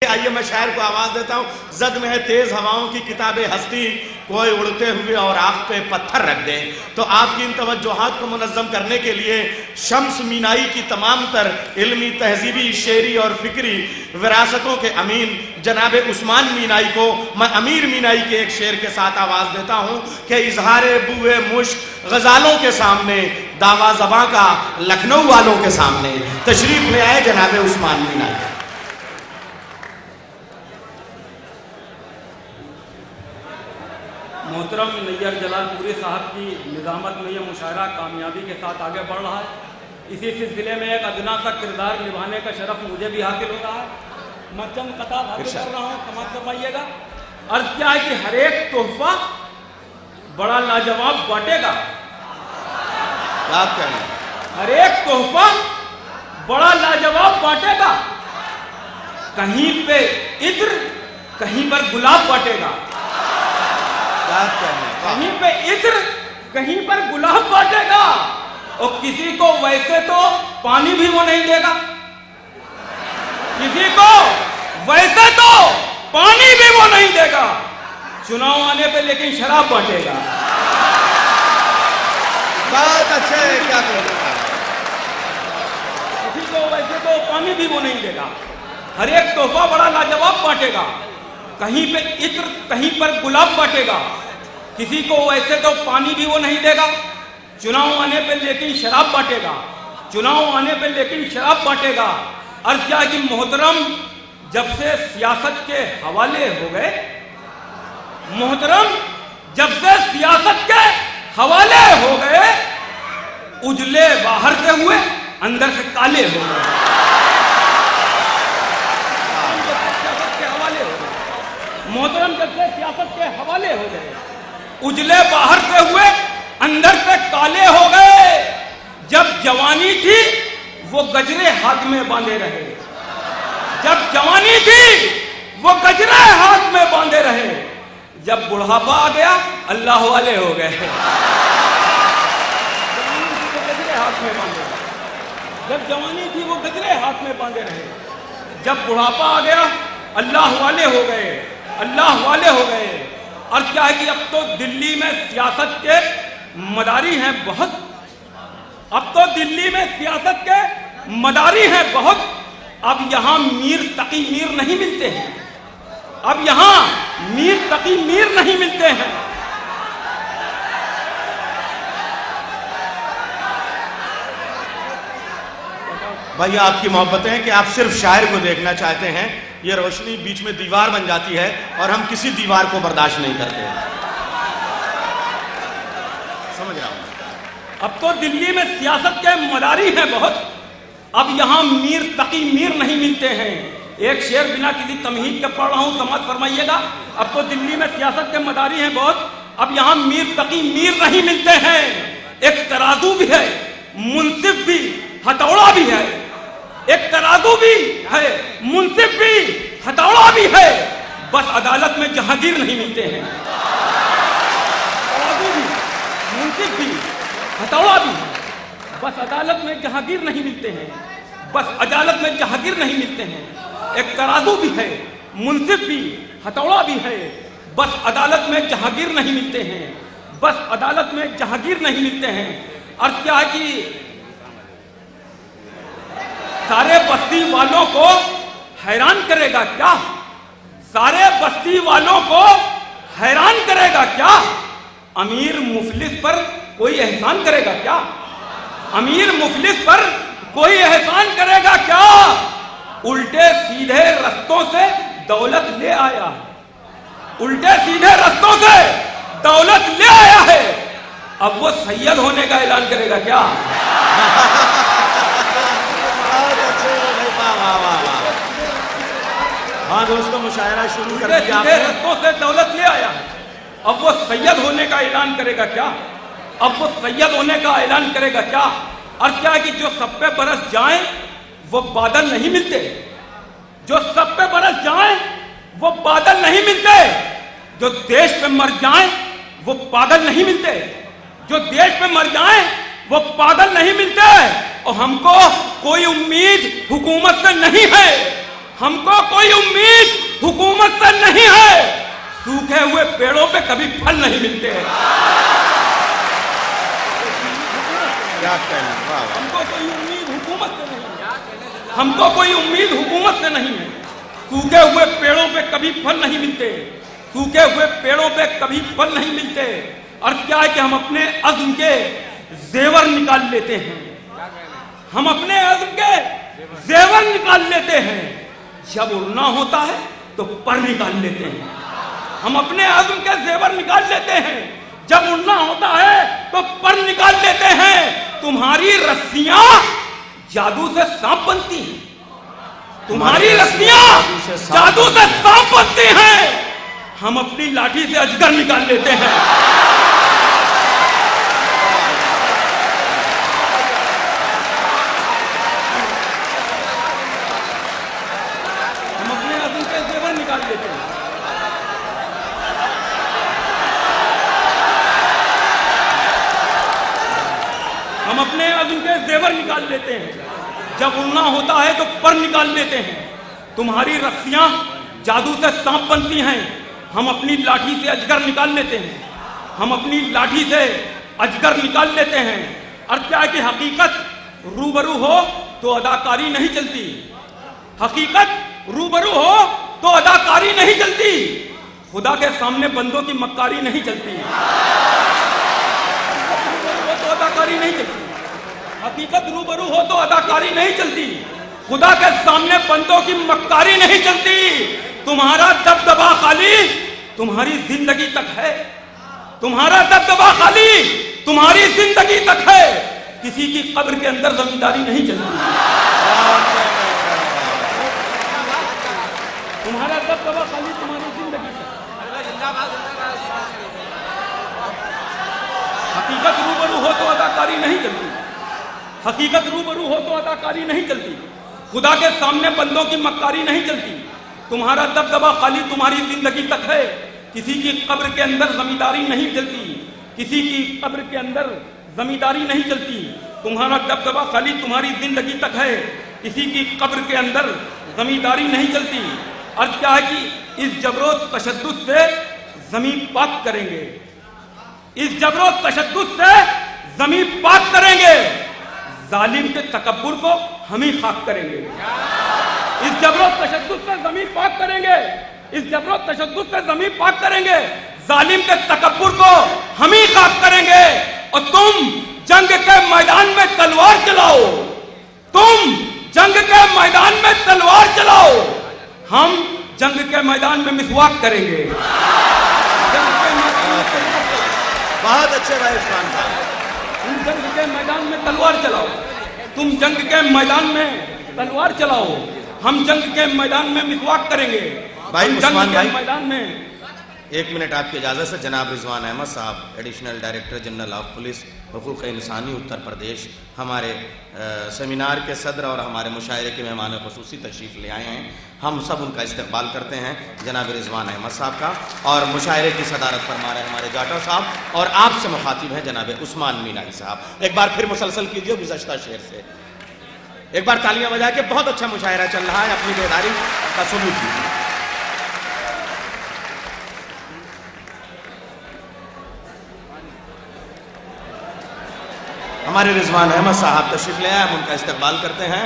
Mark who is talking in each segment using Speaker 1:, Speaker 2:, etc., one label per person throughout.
Speaker 1: आइए मैं शायर को आवाज देता हूँ। जद में है तेज हवाओं की किताबे हस्ती, कोई उड़ते हुए और आँख पे पत्थर रख दे। तो आपकी इन तवज्जुहात को मुनज़्ज़म करने के लिए शम्स मीनाई की तमाम तर इल्मी, तहजीबी, शेरी और फिक्री विरासतों के अमीन जनाब उस्मान मीनाई को मैं अमीर मीनाई के एक शेर के साथ आवाज़ देता हूँ कि इजहारे बुए मुश्क गज़ालों के सामने, दावा ज़बां का लखनऊ वालों के सामने तशरीफ़ ले आए जनाब उस्मान मीनाई।
Speaker 2: मोहतरम नैयर जलालपुरी साहब की निज़ामत में यह मुशायरा कामयाबी के साथ आगे बढ़ रहा है। इसी सिलसिले में एक अदना सा किरदार निभाने का शरफ मुझे भी हासिल हो रहा है। मैं चंद कताब हासिल कर रहा हूँ, समाज करवाइएगा। अर्ज क्या है कि हर एक तोहफा बड़ा लाजवाब बांटेगा। हर एक तोहफा बड़ा लाजवाब बांटेगा। कहीं पे इत्र, कहीं पर गुलाब बांटेगा। कहीं पे इत्र, कहीं पर गुलाब बांटेगा। और किसी को वैसे तो पानी भी वो नहीं देगा, किसी को वैसे तो पानी भी वो नहीं देगा। चुनाव आने पे लेकिन शराब बांटेगा।
Speaker 1: बहुत अच्छे, क्या करेगा?
Speaker 2: किसी को वैसे तो पानी भी वो नहीं देगा। हर एक तोहफा बड़ा लाजवाब बांटेगा। कहीं पे इत्र, कहीं पर गुलाब बांटेगा। किसी को वैसे तो पानी भी वो नहीं देगा। चुनाव आने पे लेकिन शराब बांटेगा। चुनाव आने पे लेकिन शराब बांटेगा। अर्ज क्या कि मोहतरम जब से सियासत के हवाले हो गए, मोहतरम जब से सियासत के हवाले हो गए, उजले बाहर से हुए, अंदर से काले हो गए। मोहतरम जब से सियासत के हवाले हो गए, उजले बाहर से हुए, अंदर से काले हो गए। जब जवानी थी वो गजरे हाथ में बांधे रहे। जब जवानी थी वो गजरे हाथ में बांधे रहे। जब बुढ़ापा आ गया अल्लाह वाले हो गए। गजरे हाथ में बांधे रहे। जब जवानी थी वो गजरे हाथ में बांधे रहे। जब बुढ़ापा आ गया अल्लाह वाले हो गए, अल्लाह वाले हो गए। और क्या है कि अब तो दिल्ली में सियासत के मदारी हैं बहुत। अब तो दिल्ली में सियासत के मदारी हैं बहुत। अब यहां मीर तकी मीर नहीं मिलते हैं। अब यहां मीर तकी मीर नहीं मिलते हैं।
Speaker 1: भाई आपकी मोहब्बतें हैं कि आप सिर्फ शायर को देखना चाहते हैं। ये रोशनी बीच में दीवार बन जाती है और हम किसी दीवार को बर्दाश्त नहीं करते। समझ रहा हूं।
Speaker 2: अब तो दिल्ली में सियासत के मदारी हैं बहुत। अब यहां मीर तकी मीर नहीं मिलते हैं। एक शेर बिना किसी तमहीद के पढ़ रहा हूं, समाज फरमाइएगा। अब तो दिल्ली में सियासत के मदारी हैं बहुत। अब यहां मीर तकी मीर नहीं मिलते हैं। एक तराजू भी है, मुंसिफ भी, हथौड़ा भी है। एक तराजू भी है, मुंसिफ भी, हथौड़ा भी है। बस अदालत में जहांगीर नहीं मिलते हैं। तराजू भी, मुंसिफ भी, हथौड़ा भी है। बस अदालत में जहांगीर नहीं मिलते हैं। बस अदालत में जहांगीर नहीं मिलते हैं। एक तराजू भी है, मुंसिफ भी, हथौड़ा भी है। बस अदालत में जहांगीर नहीं मिलते हैं। बस अदालत में जहांगीर नहीं मिलते हैं। अर्थ क्या है कि सारे बस्ती वालों को हैरान करेगा क्या? सारे बस्ती वालों को हैरान करेगा क्या? अमीर मुफलिस पर कोई एहसान करेगा क्या? अमीर मुफलिस पर कोई एहसान करेगा क्या? उल्टे सीधे रस्तों से दौलत ले आया है। उल्टे सीधे रस्तों से दौलत ले आया है। अब वो सैयद होने का ऐलान करेगा क्या?
Speaker 1: हाँ दोस्तों, मुशायरा शुरू कर दिया
Speaker 2: आपने। रस्तों से दौलत ले आया है। अब वो सैयद होने का ऐलान करेगा क्या? अब वो सैयद होने का ऐलान करेगा क्या? अर्थ क्या है कि जो सब पे बरस जाएं वो बादल नहीं मिलते। जो सब पे बरस जाएं वो बादल नहीं मिलते। जो देश पे मर जाएं वो पागल नहीं मिलते। जो देश पे मर जाएं वो पागल नहीं मिलते। और हमको कोई उम्मीद हुकूमत से नहीं है। हमको कोई उम्मीद हुकूमत से नहीं है। सूखे हुए पेड़ों पे कभी फल नहीं मिलते हैं। हमको कोई उम्मीद हुकूमत से नहीं है। हमको कोई उम्मीद हुकूमत से नहीं है। सूखे हुए पेड़ों पे कभी फल नहीं मिलते। सूखे हुए पेड़ों पे कभी फल नहीं मिलते। अर्थ क्या है कि हम अपने अज़्म के जेवर निकाल लेते हैं। हम अपने अज़्म के जेवर निकाल लेते हैं। जब उड़ना होता है तो पर निकाल लेते हैं। हम अपने अज़्म के जेवर निकाल लेते हैं। जब उड़ना होता है तो पर निकाल लेते हैं। तुम्हारी रस्सियां जादू से सांप बनती हैं। तुम्हारी रस्सियां जादू से सांप बनती हैं। हम अपनी लाठी से अजगर निकाल लेते हैं। हम अपने अज़्म के जेवर निकाल लेते हैं। हम अपने अज़्म के जेवर निकाल लेते हैं। जब उड़ना होता है तो पर निकाल लेते हैं। तुम्हारी रस्सियां जादू से सांप बनती हैं। हम अपनी लाठी से अजगर निकाल लेते हैं। हम अपनी लाठी से अजगर निकाल लेते हैं। अर्थ क्या है कि हकीकत रूबरू हो तो अदाकारी नहीं चलती। हकीकत रूबरू हो तो अदाकारी नहीं चलती। खुदा के सामने बंदों की मक्कारी नहीं चलती। तो अदाकारी नहीं चलती। हकीकत रूबरू हो तो अदाकारी नहीं चलती। खुदा के सामने बंदों की मक्कारी नहीं चलती। तुम्हारा दबदबा खाली तुम्हारी जिंदगी तक है। तुम्हारा दबदबा खाली तुम्हारी जिंदगी तक है। किसी की कब्र के अंदर जमींदारी नहीं चलती। तुम्हारा दबदबा खाली तुम्हारी जिंदगी तक। हकीकत रूबरू हो तो अदाकारी नहीं चलती। हकीकत रूबरू हो तो अदाकारी नहीं चलती। खुदा के सामने बंदों की मक्कारी नहीं चलती। तुम्हारा दबदबा खाली तुम्हारी जिंदगी तक है। किसी की कब्र के अंदर जमींदारी नहीं चलती। किसी की कब्र के अंदर जमींदारी नहीं चलती। तुम्हारा दबदबा खाली तुम्हारी जिंदगी तक है। किसी की कब्र के अंदर जमींदारी नहीं चलती। अर्थ क्या है कि इस जबरो तशद्दुद से जमीन पाक करेंगे। इस जबरो तशद्दुद से जमीन पाक करेंगे। जालिम के तकब्बुर को हम ही खाक करेंगे। इस जबरो तशद्दुद से जमीन पाक करेंगे। इस जबरो तशद्दुद से जमीन पाक करेंगे। जालिम के तकब्बुर को हम ही खाक करेंगे। और तुम जंग के मैदान में तलवार चलाओ। तुम जंग के मैदान में तलवार चलाओ। हम जंग के मैदान में मिसवाक करेंगे।
Speaker 1: बहुत अच्छे भाई उस्मान साहब।
Speaker 2: तुम जंग के मैदान में तलवार चलाओ। तुम जंग के मैदान में तलवार चलाओ। हम जंग के मैदान में मिसवाक करेंगे।
Speaker 1: भाई उस्मान भाई
Speaker 2: मैदान में
Speaker 1: 1 मिनट आपकी इजाज़त से। जनाब Rizwan Ahmed Sahab, additional director general of police हुकूक़ इंसानी उत्तर प्रदेश, हमारे सेमिनार के सदर और हमारे मुशायरे के मेहमान ख़ुसूसी तशरीफ़ ले आए हैं। हम सब उनका इस्तकबाल करते हैं जनाब रिजवान अहमद साहब का। और मुशायरे की सदारत फरमा रहे हमारे जाटा साहब। और आपसे मुखातिब हैं जनाब उस्मान मीनाई साहब। एक बार फिर मुसलसल कीजिए गुज़श्ता शेर से। एक बार तालियां बजा के। बहुत अच्छा मुशायरा चल रहा है। अपनी बेदारी का सबूत कीजिए। हमारे रिजवान अहमद साहब तशरीफ ले आए। हम उनका इस्तकबाल करते हैं।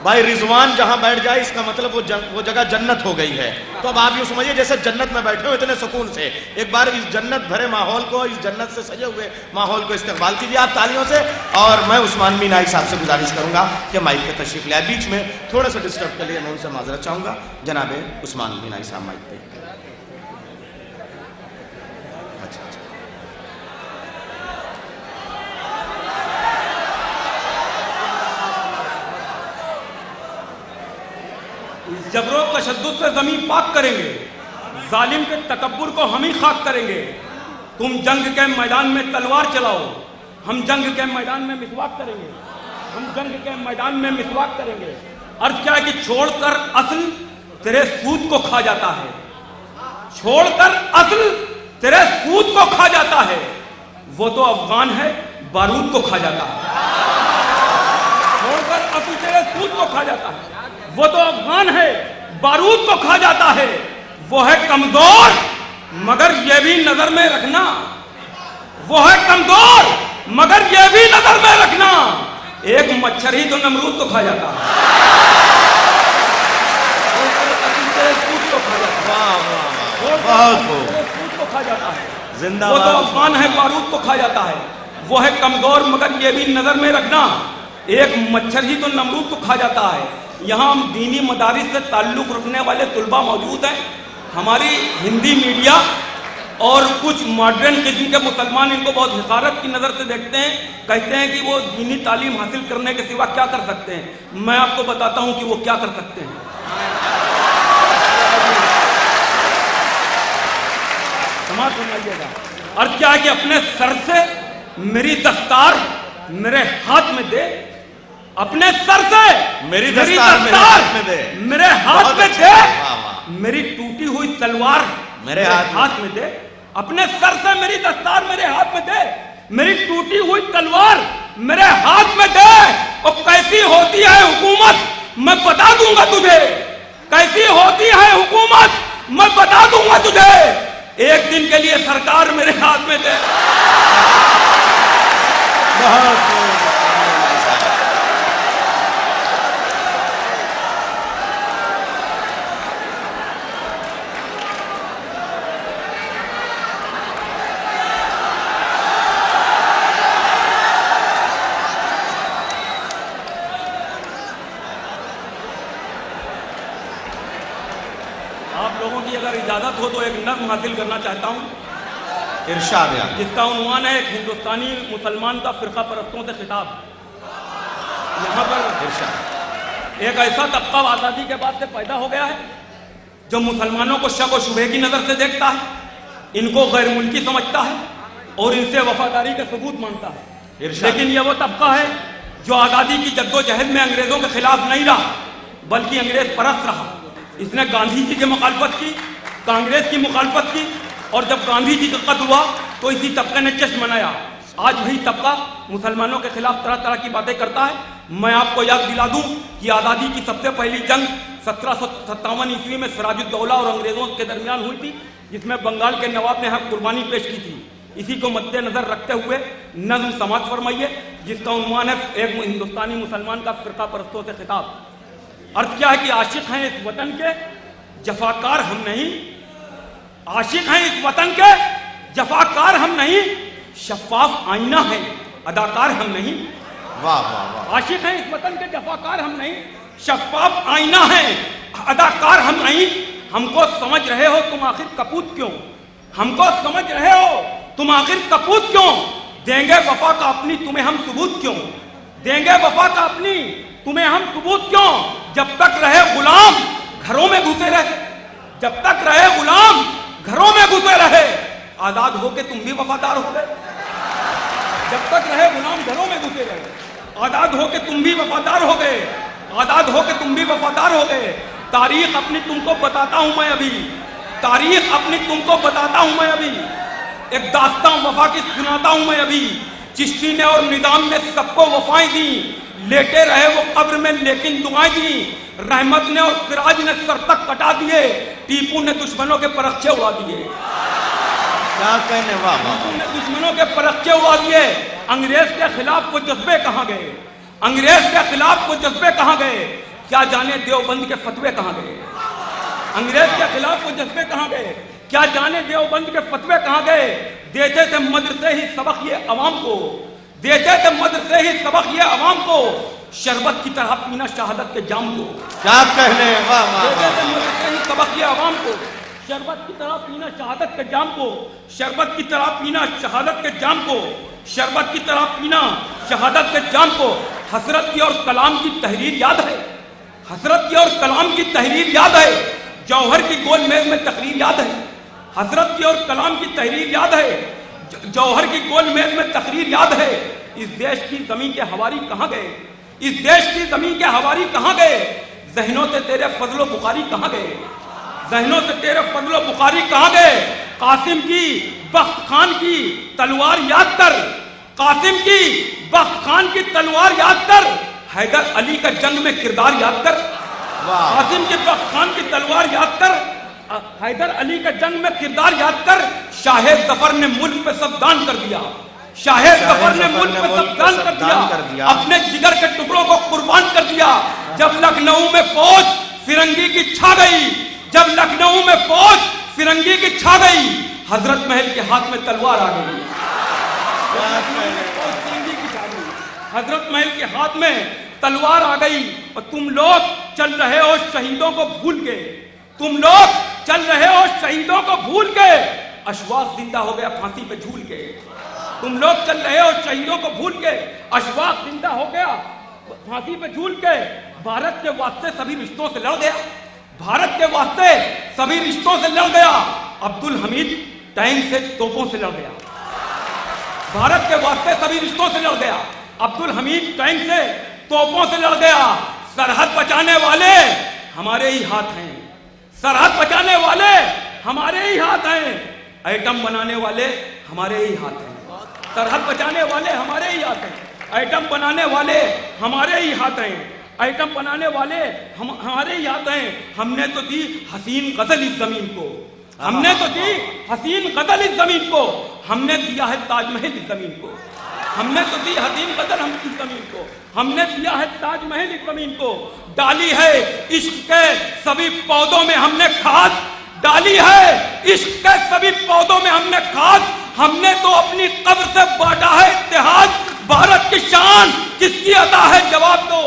Speaker 1: भाई रिजवान जहां बैठ जाए इसका मतलब वो जगह जन्नत हो गई है। तो अब आप यूँ समझिए जैसे जन्नत में बैठे हो इतने सुकून से। एक बार इस जन्नत भरे माहौल को, इस जन्नत से सजे हुए माहौल को इस्तकबाल कीजिए आप तालियों से। और मैं उस्मान मीनाई साहब से गुजारिश करूंगा कि माइक पे तशरीफ ले आए। बीच में थोड़ा सा डिस्टर्ब के लिए मैं उनसे माजरत चाहूँगा। जनाब उस्मान मीनाई साहब माइक पे।
Speaker 2: जबरो तशद्दुद से जमीन पाक करेंगे। जालिम के तकब्बुर को हम ही खाक करेंगे। तुम जंग के मैदान में तलवार चलाओ। हम जंग के मैदान में मिसवाक करेंगे। हम जंग के मैदान में मिसवाक करेंगे। अर्थ क्या है कि छोड़कर असल तेरे सूद को खा जाता है। छोड़कर असल तेरे सूद को खा जाता है। वो तो अफगान है, बारूद को खा जाता है। खा जाता है, वो तो अफगान है, बारूद को खा जाता है, वो है कमजोर, मगर ये भी नजर में रखना, वो है कमजोर, मगर ये भी नजर में रखना, एक मच्छर ही तो नमरूद को खा जाता है, को खा जाता है, वो तो अफगान है, बारूद को खा जाता है, वो है कमजोर, मगर ये भी नजर में रखना, एक मच्छर ही तो नमरूद को खा जाता है। यहाँ हम दीनी मदारिस से ताल्लुक़ रखने वाले तुलबा मौजूद हैं, हमारी हिंदी मीडिया और कुछ मॉडर्न किस्म के मुसलमान इनको बहुत हिकारत की नज़र से देखते हैं, कहते हैं कि वो दीनी तालीम हासिल करने के सिवा क्या कर सकते हैं। मैं आपको बताता हूँ कि वो क्या कर सकते हैं। समाज समझिएगा, अर्थ क्या है कि अपने सर से मेरी दस्तार मेरे हाथ में दे, अपने सर से
Speaker 1: मेरी दस्तार मेरे हाथ में दे,
Speaker 2: मेरे हाथ में दे, मेरी टूटी हुई तलवार
Speaker 1: मेरे हाथ
Speaker 2: में दे, अपने सर से मेरी दस्तार मेरे हाथ में दे, मेरी टूटी हुई तलवार मेरे हाथ में दे, और कैसी होती है हुकूमत मैं बता दूंगा तुझे, कैसी होती है हुकूमत मैं बता दूंगा तुझे, एक दिन के लिए सरकार मेरे हाथ में दे। आप लोगों की अगर इजाजत हो तो एक नज़्म हासिल करना चाहता हूं,
Speaker 1: इरशाद,
Speaker 2: जिसका उन्वान है एक हिंदुस्तानी मुसलमान का फिरका परस्तों से खिताब। यहाँ पर एक ऐसा तबका आज़ादी के बाद से पैदा हो गया है जो मुसलमानों को शक व शुबे की नज़र से देखता है, इनको गैर मुल्की समझता है और इनसे वफादारी का सबूत मानता है। लेकिन यह वो तबका है जो आज़ादी की जद्दोजहद में अंग्रेज़ों के खिलाफ नहीं रहा, बल्कि अंग्रेज परस्त रहा। इसने गांधी जी की मुखालफत की, कांग्रेस की मुखालफत की, और जब गांधी जी का कत्ल हुआ तो इसी तबके ने जश्न मनाया। आज वही तबका मुसलमानों के खिलाफ तरह तरह की बातें करता है। मैं आपको याद दिला दूं कि आज़ादी की सबसे पहली जंग 1757 ईस्वी में सिराजुद्दौला और अंग्रेज़ों के दरमियान हुई थी, जिसमें बंगाल के नवाब ने कुर्बानी पेश की थी। इसी को मद्देनजर रखते हुए नज़्म समाअत फरमाइए, जिसका उन्वान है एक हिंदुस्तानी मुसलमान का फिरका परस्तों से खिताब। अर्थ क्या है कि आशिक हैं इस वतन के, जफाकार हम नहीं, आशिक हैं इस वतन के, जफाकार हम नहीं, शफाफ आईना है, अदाकार हम नहीं।
Speaker 1: वाह वाह वाह।
Speaker 2: आशिक हैं इस वतन के, जफाकार हम नहीं, शफाफ आईना है, अदाकार हम नहीं। हमको समझ रहे हो तुम आखिर कपूत क्यों, हमको समझ रहे हो तुम आखिर कपूत क्यों, देंगे वफा का अपनी तुम्हें हम सबूत क्यों, देंगे वफा का अपनी तुम्हें हम सबूत क्यों। जब तक रहे गुलाम घरों में घुसे रहे, जब तक रहे गुलाम घरों में घुसे रहे, आजाद होके तुम भी वफादार हो गए। जब तक रहे गुलाम घरों में घुसे रहे, आजाद होके तुम भी वफादार हो गए, आजाद होके तुम भी वफादार हो गए। तारीख अपनी तुमको बताता हूं मैं अभी, तारीख अपनी तुमको बताता हूं मैं अभी, एक दास्तां वफा की सुनाता हूं मैं अभी। चिश्ती ने और निजाम ने सबको वफाएं दी, लेटे रहे वो कब्र में लेकिन दुआएं दी। रहमत ने और सिराज ने सर तक कटा दिए, टीपू ने दुश्मनों के परखचे उड़ा दिए।
Speaker 1: क्या कहने, वाह वाह।
Speaker 2: ने दुश्मनों के परखचे उड़ा दिए। अंग्रेज के खिलाफ वो जज्बे कहाँ गए, अंग्रेज के खिलाफ वो जज्बे कहाँ गए, क्या जाने देवबंद के फतवे कहाँ गए। अंग्रेज के खिलाफ वो जज्बे कहाँ गए, क्या जाने देवबंद के फतवे कहाँ गए। देते थे मदरसे ही सबक ये अवाम को, देते थे मदरसे ही सबक ये अवाम को, शरबत की तरह पीना शहादत के जाम को।
Speaker 1: क्या कहने, वाह वाह।
Speaker 2: देते थे मदरसे ही सबक ये अवाम को, शरबत की तरह पीना शहादत के जाम को, शरबत की तरह पीना शहादत के जाम को, शरबत की तरह पीना शहादत के जाम को। हसरत की और कलाम की तहरीर याद है, हसरत की और कलाम की तहरीर याद है, जौहर की गोल मेज में तकरीर याद है। हसरत की और कलाम की तहरीर याद है, जौहर की गोल मेज में तकरीर याद है। इस देश की जमीन के हवारी कहाँ गए, इस देश की जमीन के हवारी कहाँ गए। जहनों से तेरे फजलो बुखारी कहाँ गए, जहनों से तेरे फजलो बुखारी कहाँ गए। कासिम की बख्त खान की तलवार याद कर, कासिम की बख्त खान की तलवार याद कर, हैदर अली का जंग में किरदार याद कर, कासिम के खान की तलवार याद कर, हैदर अली का जंग में किरदार याद कर। शाह जफर ने मुल्क पे सब दान कर दिया, शाह जफर ने मुल्क पे सब दान कर दिया, अपने जिगर के टुकड़ों को कुर्बान कर दिया। जब लखनऊ में फौज फिरंगी की छा गई, जब लखनऊ में फौज फिरंगी की छा गई, हजरत महल के हाथ में तलवार आ गई, हजरत महल के हाथ में तलवार आ गई। और तुम लोग चल रहे हो शहीदों को भूल के, तुम लोग चल रहे हो शहीदों को भूल के, अशवाक जिंदा हो गया फांसी पे झूल के। तुम लोग चल रहे हो शहीदों को भूल के, अशवाक जिंदा हो गया फांसी पे झूल के। भारत के वास्ते सभी रिश्तों से लड़ गया, भारत के वास्ते सभी रिश्तों से लड़ गया। अब्दुल हमीद टैंक से तोपों से लड़ गया, भारत के वास्ते सभी रिश्तों से लड़ गया। अब्दुल हमीद टैंक से तोपों से लड़ गया। सरहद बचाने वाले हमारे ही हाथ हैं, सरहद बचाने वाले हमारे ही हाथ हैं, एटम बनाने वाले हमारे ही हाथ हैं, सरहद बचाने वाले हमारे ही हाथ हैं, एटम बनाने वाले हमारे ही हाथ हैं, एटम बनाने वाले हमारे ही हाथ हैं। हमने तो दी हसीन गजल इस जमीन को, हमने तो दी हसीन गजल इस जमीन को, हमने दिया है ताजमहल इस जमीन को, हमने तो दी हसीन गजल हम इस जमीन को, हमने दिया है ताजमहल इस जमीन को। डाली है इश्क के सभी पौधों में हमने खाद, डाली है इश्क के सभी पौधों में हमने खाद, हमने तो अपनी कब्र से बांटा है इत्तेहाद। भारत की शान किसकी अता है जवाब दो,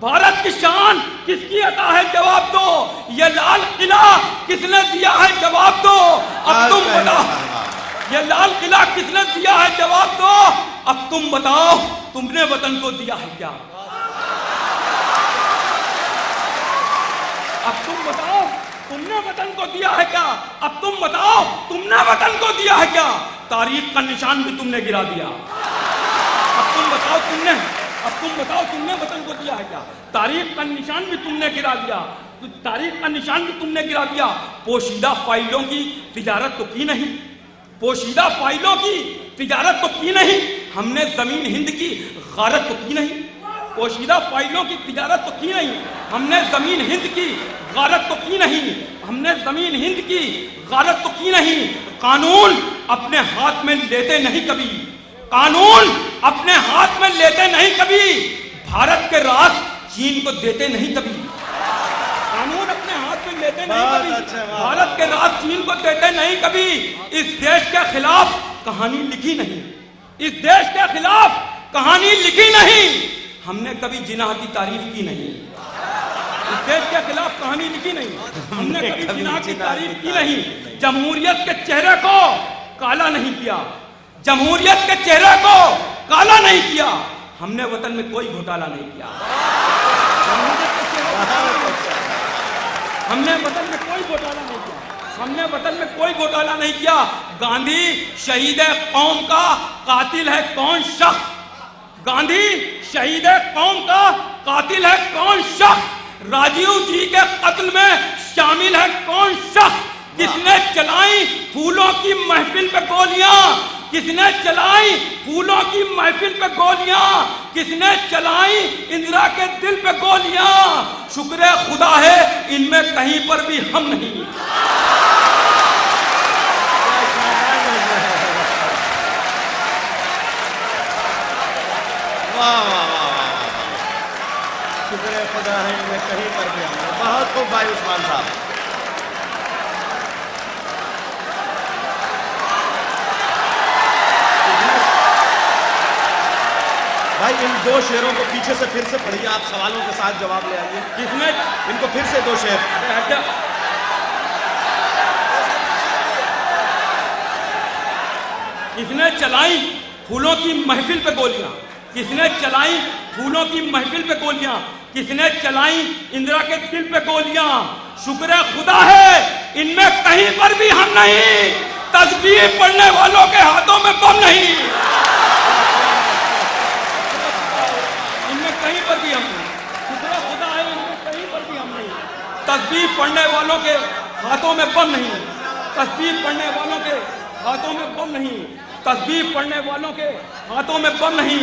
Speaker 2: भारत की शान किसकी अता है जवाब दो, ये लाल किला किसने दिया है जवाब दो। अब तुम बताओ, ये लाल किला किसने दिया है जवाब दो। अब तुम बताओ तुमने वतन को दिया है क्या, अब तुम बताओ तुमने वतन को दिया है क्या, अब तुम बताओ तुमने वतन को दिया है क्या। तारीख का निशान भी तुमने गिरा दिया, अब तुम बताओ तुमने, अब तुम बताओ तुमने वतन को दिया है क्या। तारीख का निशान भी तुमने गिरा दिया, तारीख का निशान भी तुमने गिरा दिया। पोशीदा फाइलों की तिजारत तो की नहीं, पोशीदा फाइलों की तिजारत तो की नहीं, हमने जमीन हिंद की गारत तो की नहीं, पोशीदा फाइलों की तिजारत तो की नहीं, हमने जमीन हिंद की गारत तो की नहीं, हमने जमीन हिंद की गारत तो की नहीं। कानून अपने हाथ में लेते नहीं कभी, कानून अपने हाथ में लेते नहीं कभी, भारत के राज चीन को देते नहीं कभी, कानून अपने हाथ में लेते नहीं कभी, भारत के राज चीन को देते नहीं कभी। इस देश के खिलाफ कहानी लिखी नहीं, इस देश के खिलाफ कहानी लिखी नहीं, हमने कभी जिनाह की तारीफ की नहीं, इस देश के खिलाफ कहानी लिखी नहीं, हमने कभी जिनाह की तारीफ की नहीं। जमहूरियत के चेहरे को काला नहीं किया, जमहूरियत के चेहरे को काला नहीं किया, हमने वतन में कोई घोटाला नहीं किया, हमने वतन में कोई घोटाला नहीं किया, हमने वतन में कोई घोटाला नहीं किया। गांधी शहीद कौम का कातिल है कौन शख्स, गांधी शहीद कौम का कातिल है कौन शख्स, राजीव जी के कत्ल में शामिल है कौन शख्स, किसने चलाई फूलों की महफिल पे गोलियां, किसने चलाई फूलों की महफिल पे गोलियां, किसने चलाई इंदिरा के दिल पे गोलियां। शुक्र खुदा है इनमें कहीं पर भी हम नहीं।
Speaker 1: वाह वाह वाह वाह, शुक्र खुदा है इनमें कहीं पर भी हम नहीं। बहुत खूब भाई उस्मान साहब। भाई इन दो शेरों को पीछे से फिर से पढ़िए, आप सवालों के साथ जवाब ले आइए।
Speaker 2: किसने
Speaker 1: इनको फिर से दो शेर।
Speaker 2: किसने चलाई फूलों की महफिल पे गोलियां, किसने चलाई फूलों की महफिल पे गोलियां, किसने चलाई इंदिरा के दिल पे गोलियां। शुक्र खुदा है इनमें कहीं पर भी हम नहीं, तस्बीह पढ़ने वालों के हाथों में बम नहीं, कहीं पर भी हम नहीं। शुक्र खुदा है इनमें कहीं पर भी हम नहीं, तस्बीह पढ़ने वालों के हाथों में बम नहीं, तस्बीह पढ़ने वालों के हाथों में बम नहीं, तस्बीह पढ़ने वालों के हाथों में बम नहीं।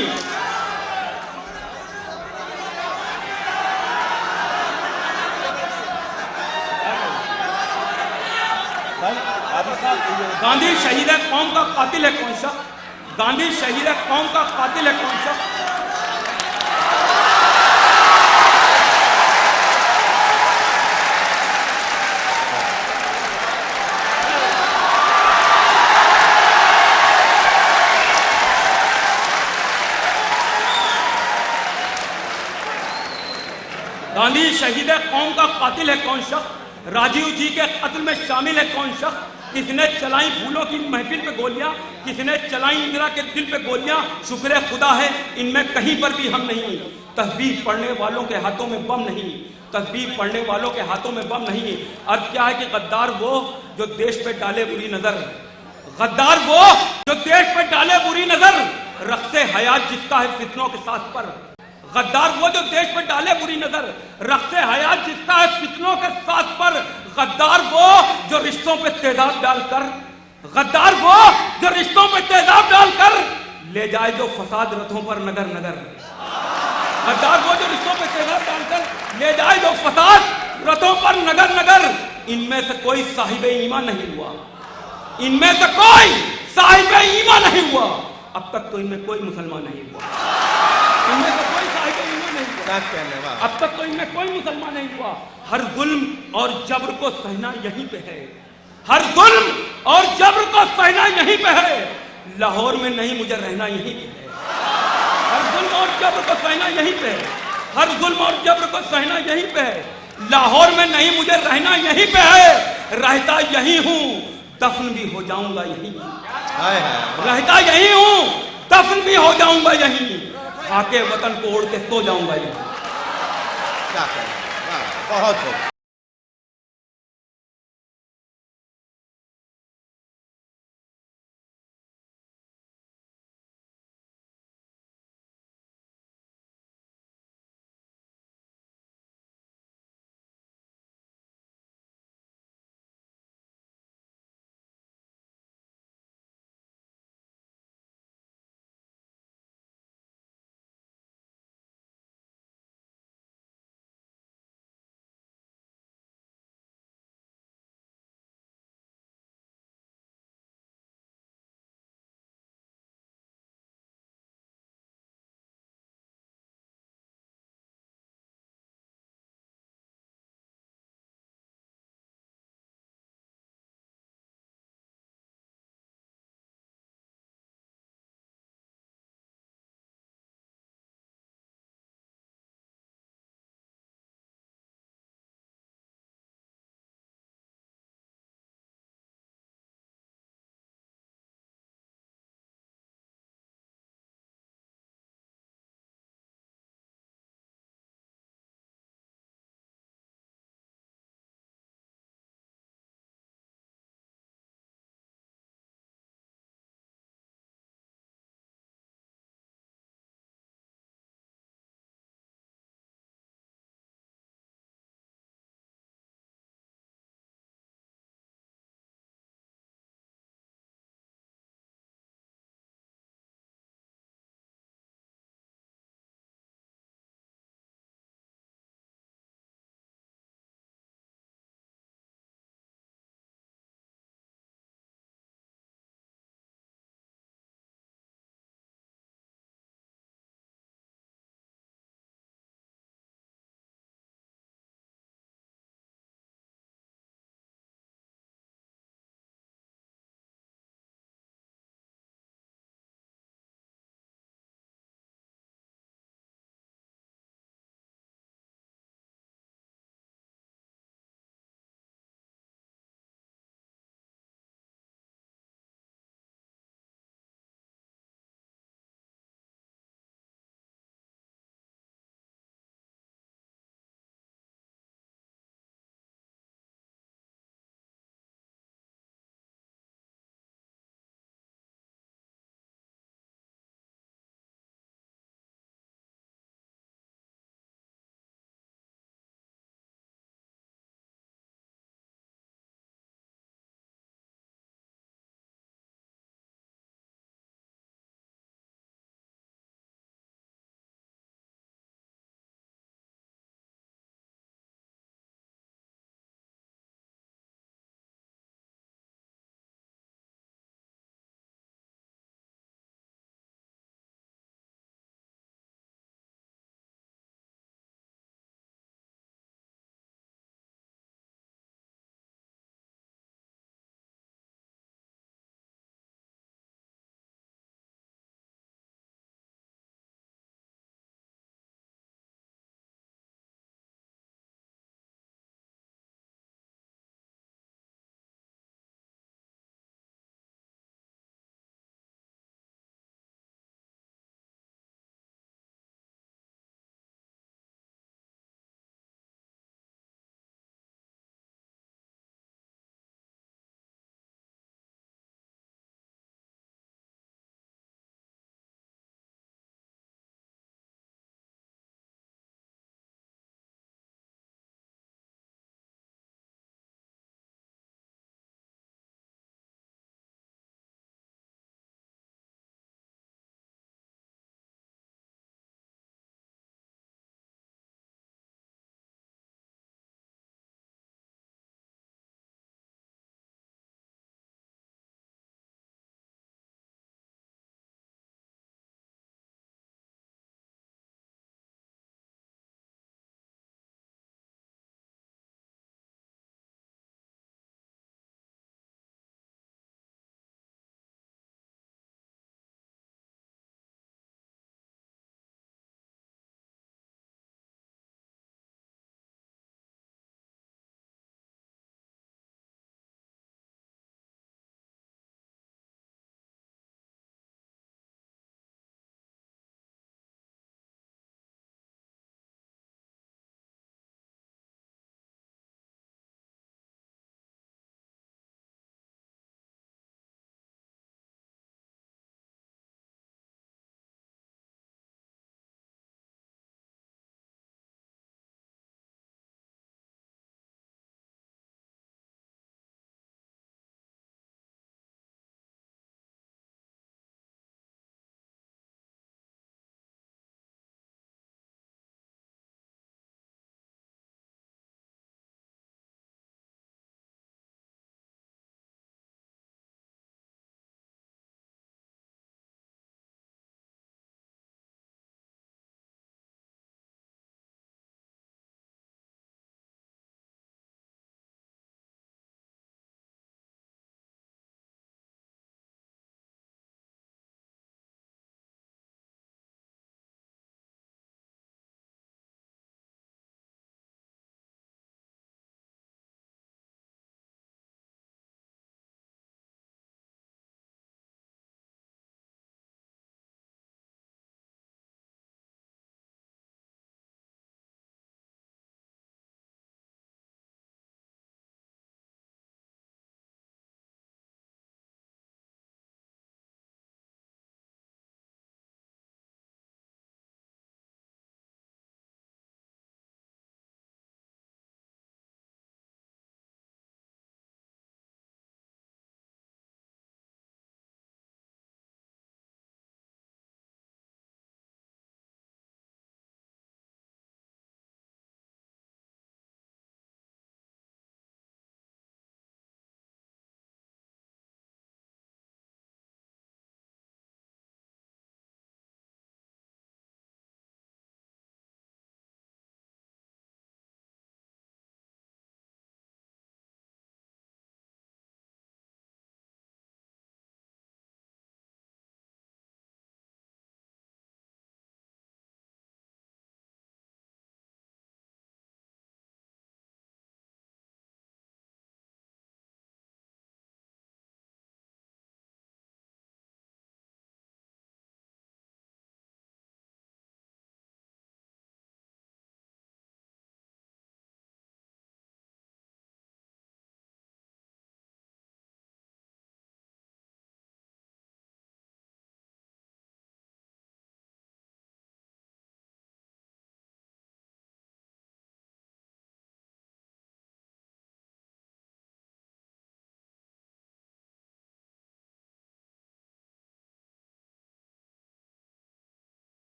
Speaker 2: गांधी शहीद है कौम का कातिल है कौन सा? गांधी शहीद है कौम का कातिल है कौन सा? गांधी शहीद है कौम का कातिल है कौन शख्स? राजीव जी के कत्ल में शामिल है कौन शख्स? किसने चलाई फूलों की महफिल पे गोलियां? किसने चलाई इंदिरा के दिल पे गोलियां? शुक्र खुदा है इनमें कहीं पर भी हम नहीं। तस्बीह पढ़ने वालों के हाथों में बम नहीं, तस्बीह पढ़ने वालों के हाथों में बम नहीं। अर्थ क्या है कि गद्दार वो जो देश पे डाले बुरी नजर, गद्दार वो जो देश पे डाले बुरी नजर, रखते हयात जिसका है फितनों के साथ पर। गद्दार वो जो देश पर डाले बुरी नजर, रखते हयात जिसका है फितनों के साथ पर। गद्दार वो जो रिश्तों पे तेजाब डालकर, गद्दार वो जो रिश्तों पे तेजाब डालकर ले जाए जो फसाद रथों पर नगर नगर। गद्दार वो जो रिश्तों पे तेजाब डालकर ले जाए जो फसाद रथों पर नगर नगर। इनमें से कोई साहिब ईमान नहीं हुआ, इनमें से कोई साहिब ईमान नहीं हुआ। अब तक तो इनमें कोई मुसलमान नहीं हुआ, इनमें से कोई साहिब ईमान नहीं हुआ। अब तक तो इनमें कोई मुसलमान नहीं हुआ। हर जुल्म और जब्र को सहना यहीं पे है, हर जुल्म और जब्र को सहना यहीं पे है। लाहौर में नहीं मुझे रहना यहीं पे है, हर जुल्म और जब्र को सहना यहीं पे है, हर जुल्म और जब्र को सहना यहीं पे है। लाहौर में नहीं मुझे रहना यहीं पे है, रहता यहीं हूँ दफन भी हो जाऊंगा यहीं, रहता यहीं हूँ दफन भी हो जाऊंगा यहीं, खाके वतन को ओढ़ के सो जाऊंगा यहीं।
Speaker 1: क्या करें, बहुत हो